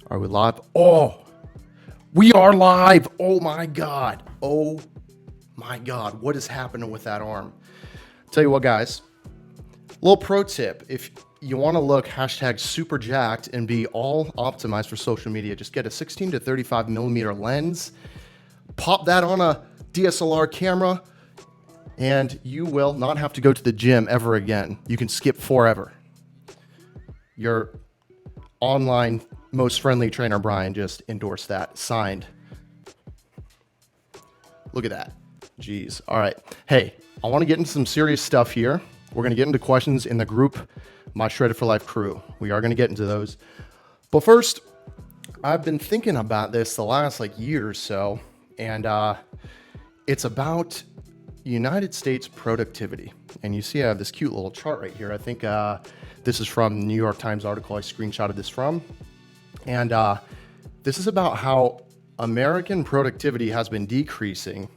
Are we live? Oh, we are live. Oh my God. Oh my God. What is happening with that arm? Tell you what, guys, little pro tip. If you want to look hashtag super jacked and be all optimized for social media, just get a 16 to 35 millimeter lens, pop that on a DSLR camera, and you will not have to go to the gym ever again. You can skip forever. Your online most friendly trainer Brian just endorsed that. Signed. Look at that. Jeez. All right. Hey, I want to get into some serious stuff here. We're going to get into questions in the group, my Shredded for Life crew. We are going to get into those. But first, I've been thinking about this the last year or so, and it's about United States productivity. And you see I have this cute little chart right here. I think this is from the New York Times article I screenshotted this from. And this is about how American productivity has been decreasing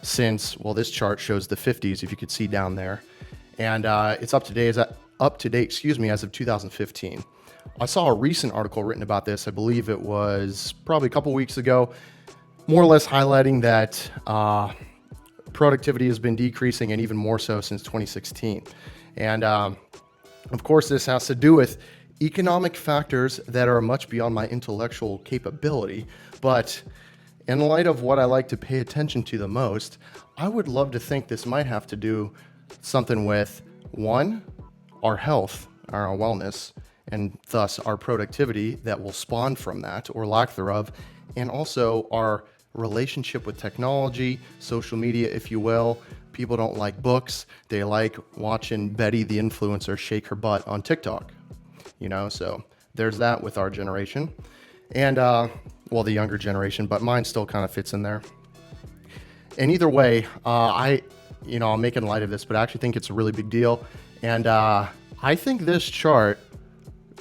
since, well, this chart shows the 50s, if you could see down there. And it's up to date, as of 2015. I saw a recent article written about this. I believe it was probably a couple weeks ago, more or less highlighting that productivity has been decreasing, and even more so since 2016. And of course, this has to do with economic factors that are much beyond my intellectual capability. But in light of what I like to pay attention to the most, I would love to think this might have to do something with, one, our health, our wellness, and thus our productivity that will spawn from that, or lack thereof, and also our relationship with technology, social media, if you will. People don't like books. They like watching Betty the influencer shake her butt on TikTok. So there's that with our generation. And, well, the younger generation, but mine still kind of fits in there. And either way, I'm making light of this, but I actually think it's a really big deal. And I think this chart,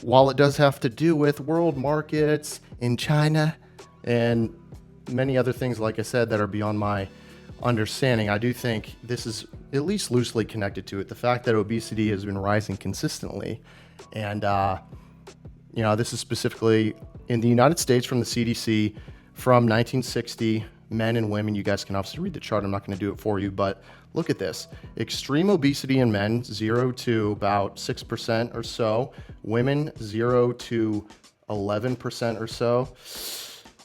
while it does have to do with world markets in China and many other things, like I said, that are beyond my understanding, I do think this is at least loosely connected to it. The fact that obesity has been rising consistently. And, this is specifically in the United States from the CDC from 1960, men and women. You guys can obviously read the chart. I'm not going to do it for you, but look at this. Extreme obesity in men, 0 to about 6% or so. Women, 0 to 11% or so.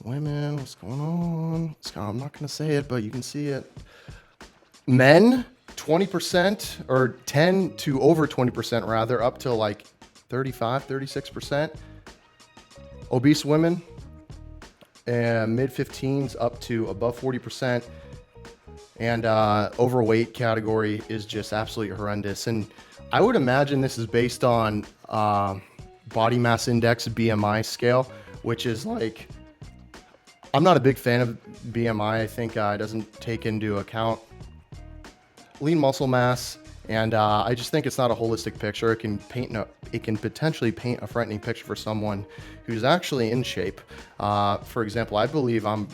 Women, what's going on? I'm not going to say it, but you can see it. Men, 20%, or 10 to over 20% rather, up to 35, 36%. Obese women, mid 15s up to above 40%. And overweight category is just absolutely horrendous. And I would imagine this is based on body mass index, BMI scale, which is I'm not a big fan of BMI. I think it doesn't take into account lean muscle mass, and I just think it's not a holistic picture. It can potentially paint a frightening picture for someone who's actually in shape. For example, I believe I'm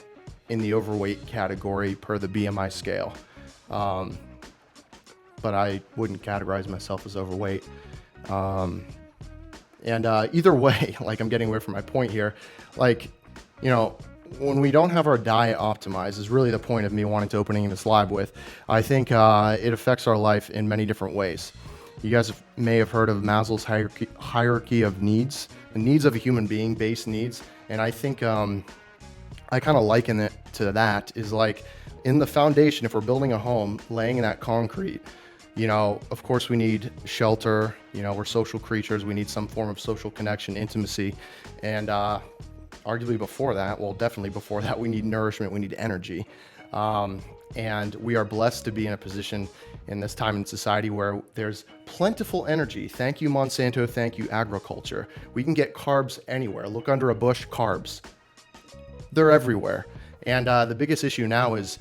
in the overweight category per the BMI scale, but I wouldn't categorize myself as overweight. And either way, I'm getting away from my point here. When we don't have our diet optimized is really the point of me wanting to opening this live with. I think it affects our life in many different ways. You guys may have heard of Maslow's hierarchy of needs, the needs of a human being, base needs. And I think I kind of liken it to that, is in the foundation, if we're building a home, laying in that concrete, of course we need shelter, we're social creatures. We need some form of social connection, intimacy. And arguably before that, well, definitely before that, we need nourishment, we need energy. And we are blessed to be in a position in this time in society where there's plentiful energy. Thank you, Monsanto. Thank you, agriculture. We can get carbs anywhere. Look under a bush, carbs. They're everywhere. And the biggest issue now is,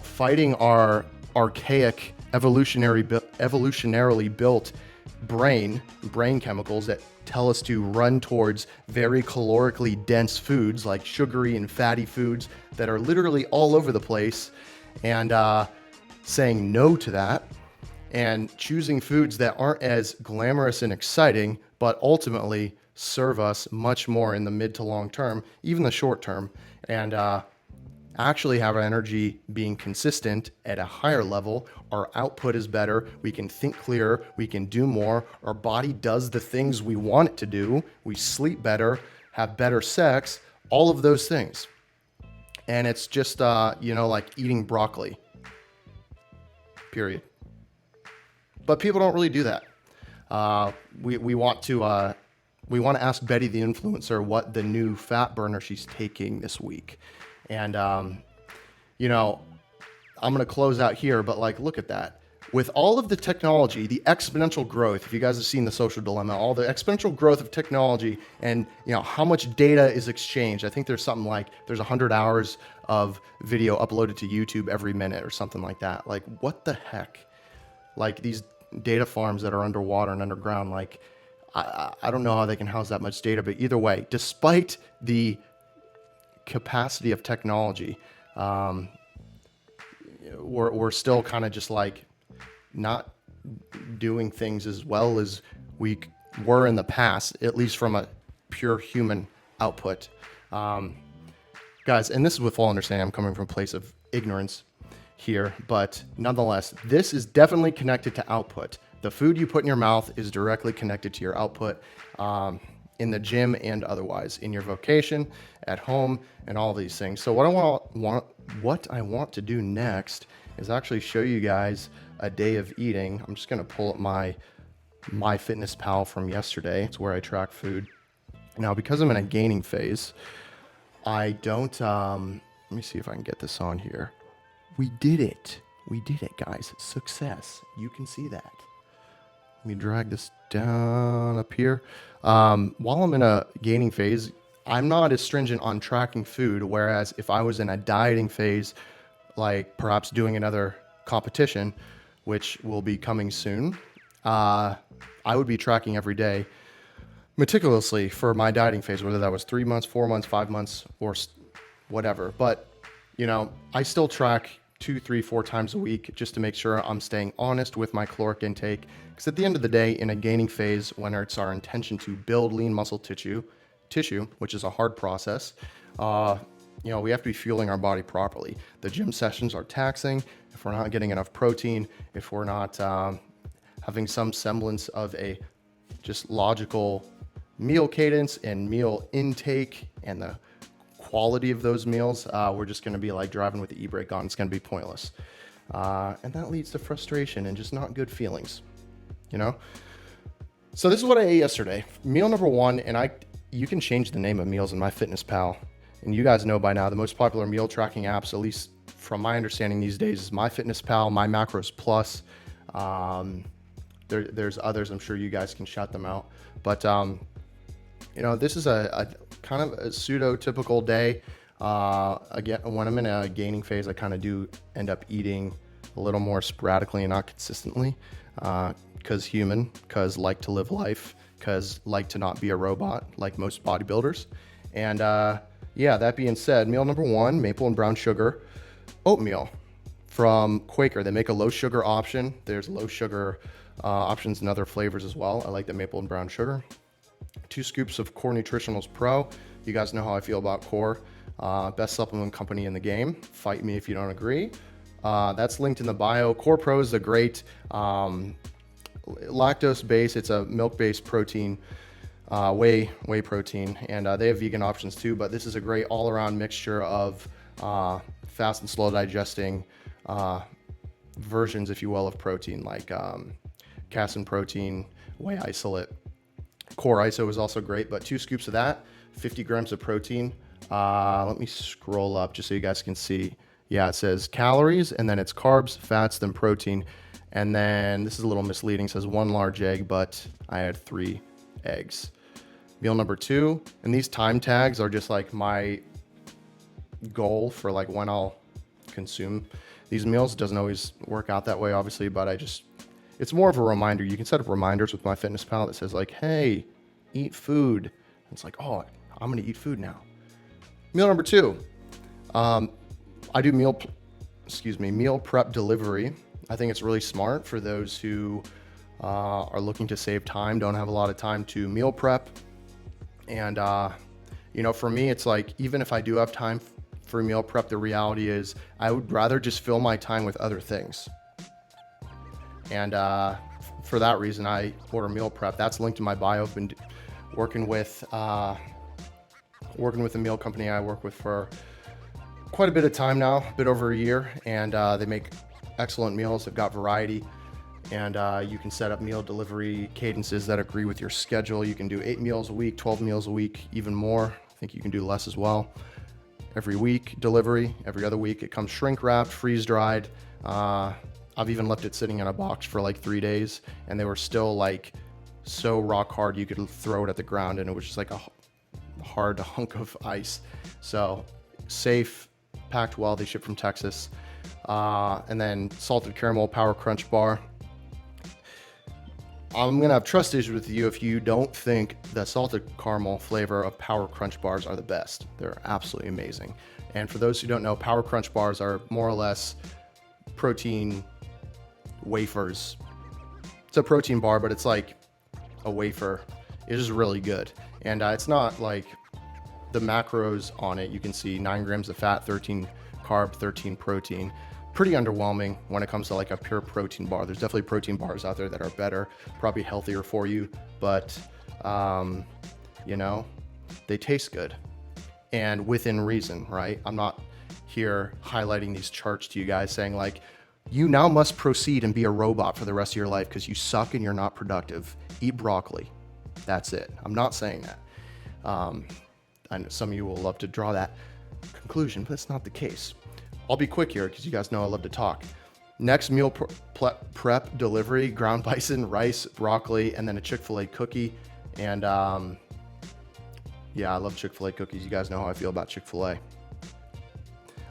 fighting our archaic, evolutionarily built brain chemicals that tell us to run towards very calorically dense foods like sugary and fatty foods that are literally all over the place, and saying no to that and choosing foods that aren't as glamorous and exciting, but ultimately serve us much more in the mid to long term, even the short term, and actually have our energy being consistent at a higher level. Our output is better. We can think clearer. We can do more. Our body does the things we want it to do. We sleep better, have better sex, all of those things. And it's just, like eating broccoli, period. But people don't really do that. We want to ask Betty the influencer what the new fat burner she's taking this week. And, I'm going to close out here, but look at that. With all of the technology, the exponential growth, if you guys have seen The Social Dilemma, all the exponential growth of technology and, how much data is exchanged. I think there's something like there's 100 hours of video uploaded to YouTube every minute or something like that. What the heck? These data farms that are underwater and underground, I don't know how they can house that much data, but either way, despite the capacity of technology, we're still kind of just not doing things as well as we were in the past, at least from a pure human output. Guys, and this is with full understanding, I'm coming from a place of ignorance here, but nonetheless, this is definitely connected to output. The food you put in your mouth is directly connected to your output in the gym and otherwise, in your vocation, at home, and all these things. So what I want to do next is actually show you guys a day of eating. I'm just gonna pull up my MyFitnessPal from yesterday. It's where I track food. Now, because I'm in a gaining phase, I don't, let me see if I can get this on here. We did it, guys. Success. You can see that. Let me drag this down up here. While I'm in a gaining phase, I'm not as stringent on tracking food, whereas if I was in a dieting phase, perhaps doing another competition, which will be coming soon, I would be tracking every day meticulously for my dieting phase, whether that was 3 months, 4 months, 5 months, or whatever. But, I still track 2, 3, 4 times a week just to make sure I'm staying honest with my caloric intake. Because at the end of the day, in a gaining phase, when it's our intention to build lean muscle tissue, which is a hard process, we have to be fueling our body properly. The gym sessions are taxing. If we're not getting enough protein, if we're not having some semblance of a just logical meal cadence and meal intake and the quality of those meals, we're just going to be driving with the e-brake on. It's going to be pointless. And that leads to frustration and just not good feelings, So this is what I ate yesterday. Meal number 1, and you can change the name of meals in MyFitnessPal. And you guys know by now, the most popular meal tracking apps, at least from my understanding these days, is MyFitnessPal, MyMacros+. There's others. I'm sure you guys can shout them out. But, this is a kind of a pseudo-typical day. Again, when I'm in a gaining phase, I kind of do end up eating a little more sporadically and not consistently. Because like to live life, because like to not be a robot like most bodybuilders. And that being said, meal number 1, maple and brown sugar oatmeal from Quaker. They make a low sugar option. There's low sugar options and other flavors as well. I like the maple and brown sugar. 2 scoops of Core Nutritionals Pro. You guys know how I feel about Core. Best supplement company in the game. Fight me if you don't agree. That's linked in the bio. Core Pro is a great lactose-based. It's a milk-based protein, whey protein, and they have vegan options too. But this is a great all-around mixture of fast and slow digesting versions, if you will, of protein, like casein protein, whey isolate. Core ISO is also great, but 2 scoops of that, 50 grams of protein. Let me scroll up just so you guys can see. Yeah, it says calories, and then it's carbs, fats, then protein. And then this is a little misleading. It says 1 large egg, but I had 3 eggs. Meal number 2, and these time tags are just my goal for when I'll consume these meals. It doesn't always work out that way, obviously, but it's more of a reminder. You can set up reminders with MyFitnessPal that says hey, eat food. And it's oh, I'm gonna eat food now. Meal number 2, I do meal prep delivery. I think it's really smart for those who are looking to save time, don't have a lot of time to meal prep. And, for me, it's like, even if I do have time for meal prep, the reality is I would rather just fill my time with other things. And for that reason, I order meal prep. That's linked in my bio. I've been working with a meal company I work with for quite a bit of time now, a bit over a year, and they make excellent meals. They've got variety, and you can set up meal delivery cadences that agree with your schedule. You can do 8 meals a week, 12 meals a week, even more. I think you can do less as well. Every week delivery, every other week. It comes shrink wrapped, freeze dried. I've even left it sitting in a box for like 3 days, and they were still like so rock hard you could throw it at the ground, and it was just like a hard hunk of ice. So safe, packed well. They ship from Texas. And then salted caramel power crunch bar. I'm gonna have trust issues with you if you don't think the salted caramel flavor of power crunch bars are the best. They're absolutely amazing. And for those who don't know, power crunch bars are more or less protein wafers. It's a protein bar, but it's like a wafer. It is really good. And it's not like the macros on it. You can see 9 grams of fat, 13 carb, 13 protein. Pretty underwhelming when it comes to like a pure protein bar. There's definitely protein bars out there that are better, probably healthier for you, but they taste good and within reason, right? I'm not here highlighting these charts to you guys saying like, you now must proceed and be a robot for the rest of your life because you suck and you're not productive. Eat broccoli. That's it. I'm not saying that. I know some of you will love to draw that conclusion, but that's not the case. I'll be quick here because you guys know I love to talk. Next meal prep delivery, ground bison, rice, broccoli, and then a Chick-fil-A cookie. And I love Chick-fil-A cookies. You guys know how I feel about Chick-fil-A. A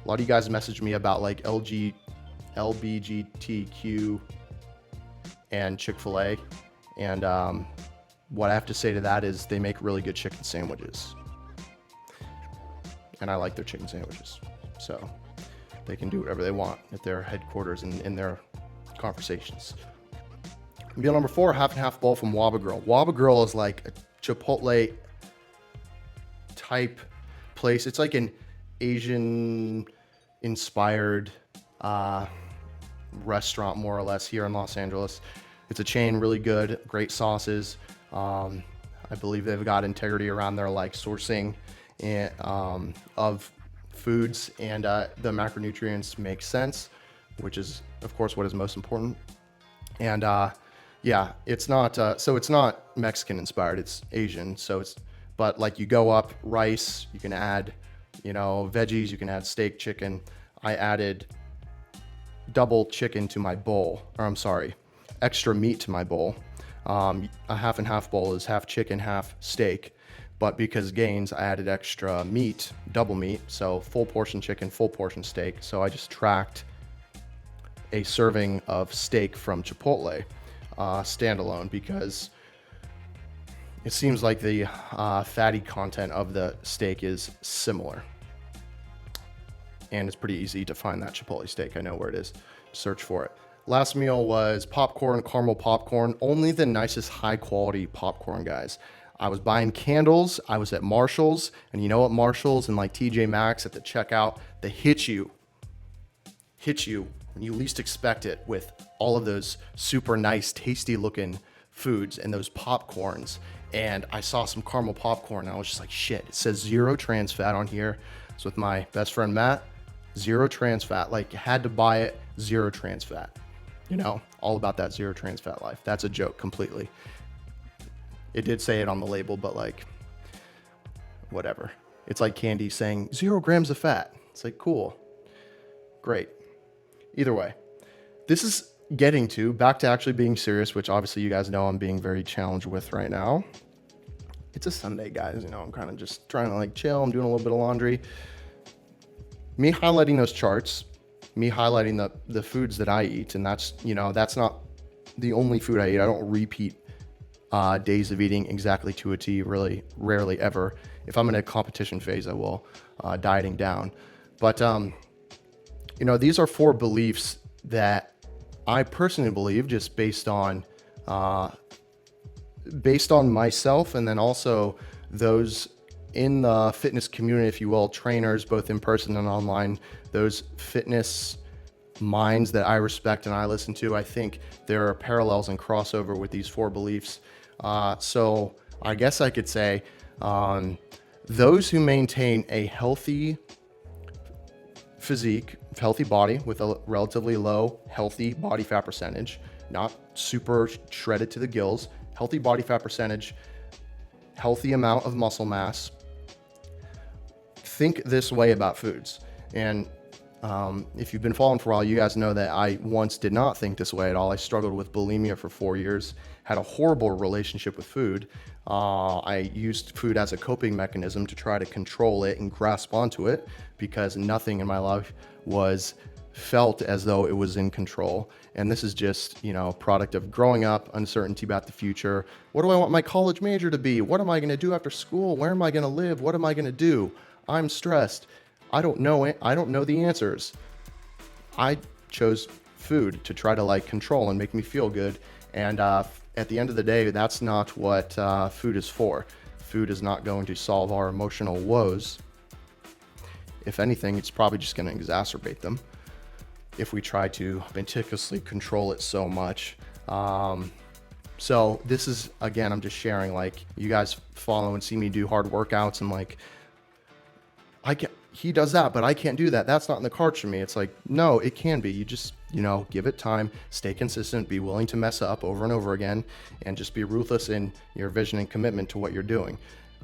lot of you guys messaged me about like LBGTQ and Chick-fil-A. And what I have to say to that is they make really good chicken sandwiches. And I like their chicken sandwiches. So they can do whatever they want at their headquarters and in their conversations. Meal number 4, half and half bowl from Waba Girl. Waba Girl is like a Chipotle type place. It's like an Asian inspired restaurant more or less here in Los Angeles. It's a chain, really good, great sauces. I believe they've got integrity around their like sourcing and, of foods, and the macronutrients make sense, which is of course what is most important. And it's not so it's not Mexican inspired, it's Asian. But like you go up rice, you can add veggies, you can add steak, chicken. I added double chicken to my bowl, or I'm sorry, extra meat to my bowl. A half and half bowl is half chicken, half steak. But because gains, I added extra meat, double meat, so full portion chicken, full portion steak. So I just tracked a serving of steak from Chipotle standalone because it seems like the fatty content of the steak is similar. And it's pretty easy to find that Chipotle steak. I know where it is. Search for it. Last meal was popcorn, caramel popcorn. Only the nicest high quality popcorn, guys. I was buying candles. I was at Marshall's, and you know what, Marshall's and like TJ Maxx at the checkout, they hit you when you least expect it with all of those super nice, tasty looking foods and those popcorns. And I saw some caramel popcorn, and I was just like, shit, it says 0 trans fat on here. It's with my best friend, Matt, 0 trans fat. Like, you had to buy it, 0 trans fat. All about that 0 trans fat life. That's a joke completely. It did say it on the label, but like, whatever. It's like candy saying 0 grams of fat. It's like, cool. Great. Either way, this is getting back to actually being serious, which obviously you guys know I'm being very challenged with right now. It's a Sunday, guys. I'm kind of just trying to like chill. I'm doing a little bit of laundry. Me highlighting those charts, me highlighting the foods that I eat. And that's not the only food I eat. I don't repeat days of eating exactly to a T, really rarely ever. If I'm in a competition phase, I will, dieting down. But, these are 4 beliefs that I personally believe, just based on myself, and then also those in the fitness community, if you will, trainers, both in person and online, those fitness minds that I respect and I listen to, I think there are parallels and crossover with these four beliefs. So I guess I could say those who maintain a healthy physique, healthy body with a relatively low healthy body fat percentage, not super shredded to the gills, healthy body fat percentage, healthy amount of muscle mass, think this way about foods. And if you've been following for a while, you guys know that I once did not think this way at all. I struggled with bulimia for 4 years, had a horrible relationship with food. I used food as a coping mechanism to try to control it and grasp onto it because nothing in my life was felt as though it was in control. And this is just, product of growing up, uncertainty about the future. What do I want my college major to be? What am I going to do after school? Where am I going to live? What am I going to do? I'm stressed. I don't know it. I don't know the answers. I chose food to try to control and make me feel good. And at the end of the day, that's not what food is for. Food is not going to solve our emotional woes. If anything, it's probably just going to exacerbate them if we try to meticulously control it so much. So this is, again, I'm just sharing, you guys follow and see me do hard workouts and he does that, but I can't do that. That's not in the cards for me. It's no, it can be. You just, give it time, stay consistent, be willing to mess up over and over again, and just be ruthless in your vision and commitment to what you're doing.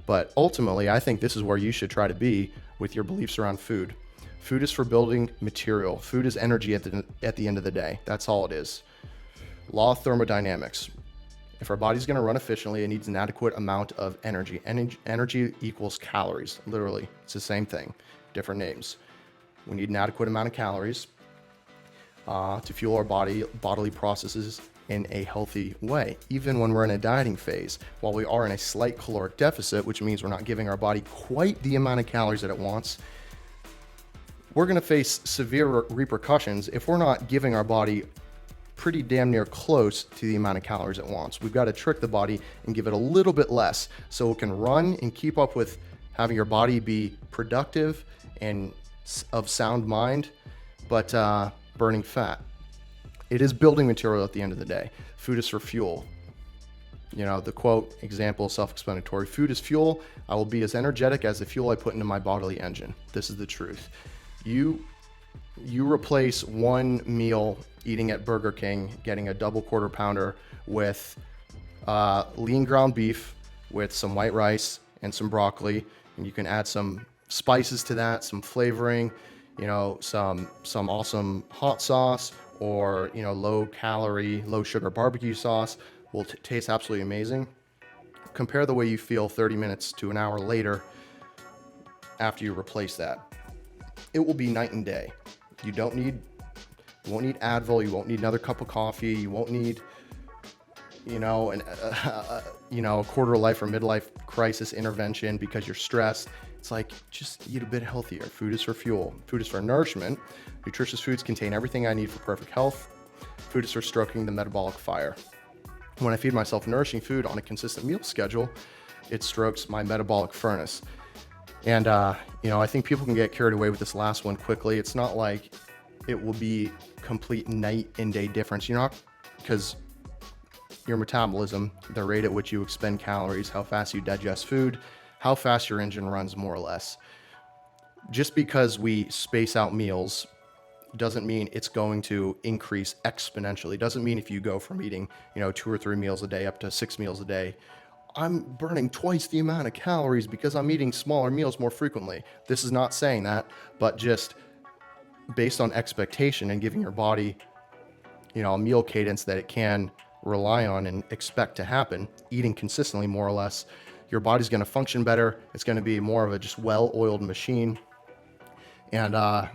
But ultimately, I think this is where you should try to be with your beliefs around food. Food is for building material. Food is energy at the end of the day. That's all it is. Law of thermodynamics. If our body's going to run efficiently, it needs an adequate amount of energy. Energy equals calories. Literally, it's the same thing, different names. We need an adequate amount of calories to fuel our bodily processes in a healthy way. Even when we're in a dieting phase, while we are in a slight caloric deficit, which means we're not giving our body quite the amount of calories that it wants, we're going to face severe repercussions if we're not giving our body pretty damn near close to the amount of calories it wants. We've got to trick the body and give it a little bit less so it can run and keep up with having your body be productive and of sound mind, but burning fat. It is building material at the end of the day. Food is for fuel. The quote, example, self-explanatory. Food is fuel. I will be as energetic as the fuel I put into my bodily engine. This is the truth. You replace one meal eating at Burger King, getting a double quarter pounder with lean ground beef with some white rice and some broccoli, and you can add some spices to that, some flavoring, some awesome hot sauce or low calorie, low sugar barbecue sauce will taste absolutely amazing. Compare the way you feel 30 minutes to an hour later after you replace that. It will be night and day. You won't need Advil. You won't need another cup of coffee. You won't need, a quarter of life or midlife crisis intervention because you're stressed. It's just eat a bit healthier. Food is for fuel. Food is for nourishment. Nutritious foods contain everything I need for perfect health. Food is for stoking the metabolic fire. When I feed myself nourishing food on a consistent meal schedule, it strokes my metabolic furnace. And, I think people can get carried away with this last one quickly. It's not like it will be complete night and day difference. Because your metabolism, the rate at which you expend calories, how fast you digest food, how fast your engine runs more or less. Just because we space out meals doesn't mean it's going to increase exponentially. Doesn't mean if you go from eating, 2 or 3 meals a day up to 6 meals a day, I'm burning twice the amount of calories because I'm eating smaller meals more frequently. This is not saying that, but just based on expectation and giving your body, a meal cadence that it can rely on and expect to happen, eating consistently more or less, your body's going to function better. It's going to be more of a just well-oiled machine. And and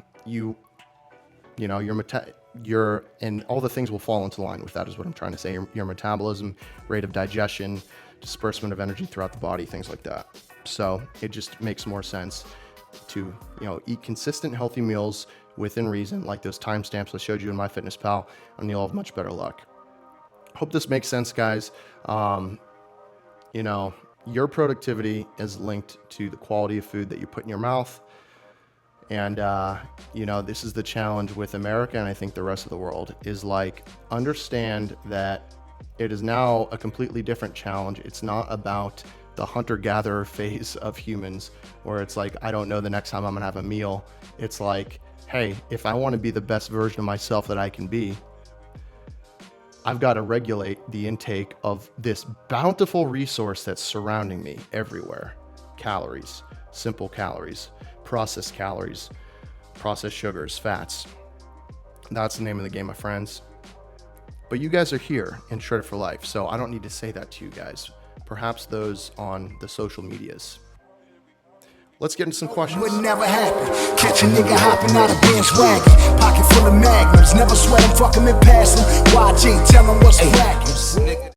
all the things will fall into line with that is what I'm trying to say. Your metabolism, rate of digestion, disbursement of energy throughout the body, things like that. So it just makes more sense to, eat consistent, healthy meals within reason, like those timestamps I showed you in MyFitnessPal, and you'll have much better luck. Hope this makes sense, guys. your productivity is linked to the quality of food that you put in your mouth. And, this is the challenge with America, and I think the rest of the world, is like, understand that it is now a completely different challenge. It's not about the hunter-gatherer phase of humans, where it's like, I don't know the next time I'm gonna have a meal. It's like, hey, if I wanna be the best version of myself that I can be, I've got to regulate the intake of this bountiful resource that's surrounding me everywhere. Calories, simple calories, processed sugars, fats. That's the name of the game, my friends. But you guys are here in Shredded for Life, so I don't need to say that to you guys. Perhaps those on the social medias. Let's get into some questions. Would never happen. Catch a nigga hopping out of Benz wagon. Pocket full of magnums. Never sweat him, fuck him and pass him. YG, tell him what's cracking.